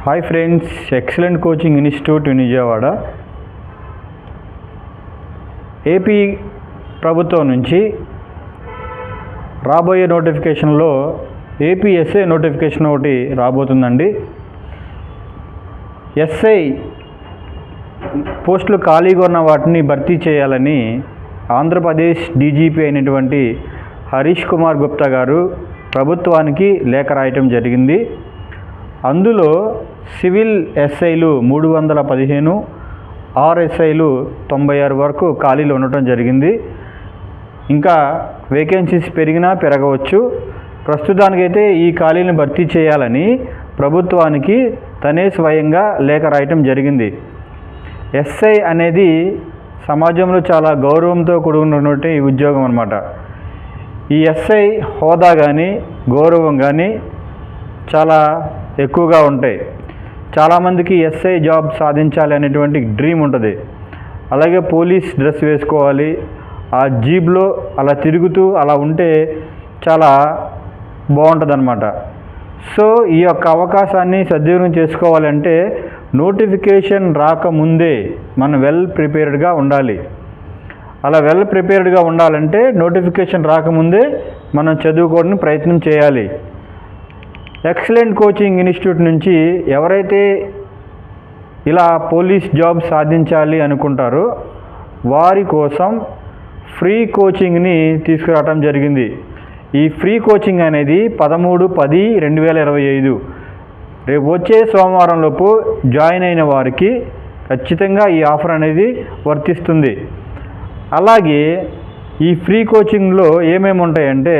Hi friends, excellent coaching institute Vijayawada AP ప్రభుత్వం నుంచి రాబోయే నోటిఫికేషన్లో ఏపీ ఎస్ఐ నోటిఫికేషన్ ఒకటి రాబోతుందండి. ఎస్ఐ పోస్టులు ఖాళీగా ఉన్న వాటిని భర్తీ చేయాలని ఆంధ్రప్రదేశ్ డీజీపీ అయినటువంటి హరీష్ కుమార్ గుప్తా గారు ప్రభుత్వానికి లేఖ రాయటం జరిగింది. అందులో సివిల్ ఎస్ఐలు 315, ఆర్ఎస్ఐలు 96 వరకు ఖాళీలు ఉండటం జరిగింది. ఇంకా వేకెన్సీస్ పెరిగినా పెరగవచ్చు. ప్రస్తుతానికైతే ఈ ఖాళీలను భర్తీ చేయాలని ప్రభుత్వానికి తనే స్వయంగా లేఖ రాయటం జరిగింది. ఎస్ఐ అనేది సమాజంలో చాలా గౌరవంతో కూడుకున్నటువంటి ఉద్యోగం అన్నమాట. ఈ ఎస్ఐ హోదా కానీ గౌరవం కానీ చాలా ఎక్కువగా ఉంటాయి. చాలామందికి ఎస్ఐ జాబ్ సాధించాలి అనేటువంటి డ్రీమ్ ఉంటుంది. అలాగే పోలీస్ డ్రెస్ వేసుకోవాలి, ఆ జీబ్లో అలా తిరుగుతూ అలా ఉంటే చాలా బాగుంటుంది అన్నమాట. సో ఈ యొక్క అవకాశాన్ని సద్వినియోగం చేసుకోవాలంటే నోటిఫికేషన్ రాకముందే మనం వెల్ ప్రిపేర్డ్గా ఉండాలి. అలా వెల్ ప్రిపేర్డ్గా ఉండాలంటే నోటిఫికేషన్ రాకముందే మనం చదువుకోవడానికి ప్రయత్నం చేయాలి. ఎక్సలెంట్ కోచింగ్ ఇన్స్టిట్యూట్ నుంచి ఎవరైతే ఇలా పోలీస్ జాబ్ సాధించాలి అనుకుంటారో వారి కోసం ఫ్రీ కోచింగ్ని తీసుకురావడం జరిగింది. ఈ ఫ్రీ కోచింగ్ అనేది 13/10/2025 రేపు వచ్చే సోమవారంలోపు జాయిన్ అయిన వారికి ఖచ్చితంగా ఈ ఆఫర్ అనేది వర్తిస్తుంది. అలాగే ఈ ఫ్రీ కోచింగ్లో ఏమేమి ఉంటాయంటే,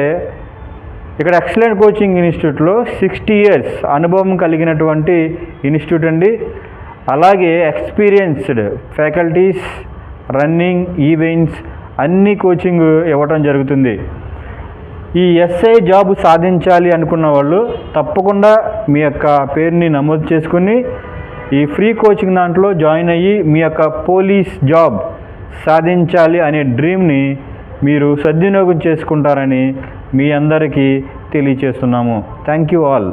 ఇక్కడ ఎక్సలెంట్ కోచింగ్ ఇన్స్టిట్యూట్లో 60 years అనుభవం కలిగినటువంటి ఇన్స్టిట్యూట్ అండి. అలాగే ఎక్స్పీరియన్స్డ్ ఫ్యాకల్టీస్, రన్నింగ్ ఈవెంట్స్ అన్ని కోచింగ్ ఇవ్వటం జరుగుతుంది. ఈ ఎస్ఐ జాబ్ సాధించాలి అనుకున్న వాళ్ళు తప్పకుండా మీ యొక్క పేరుని నమోదు చేసుకుని ఈ ఫ్రీ కోచింగ్ దాంట్లో జాయిన్ అయ్యి మీ యొక్క పోలీస్ జాబ్ సాధించాలి అనే డ్రీమ్ని మీరు సద్వినియోగం చేసుకుంటారని మీ అందరికీ తెలియచేస్తున్నాము. Thank you all.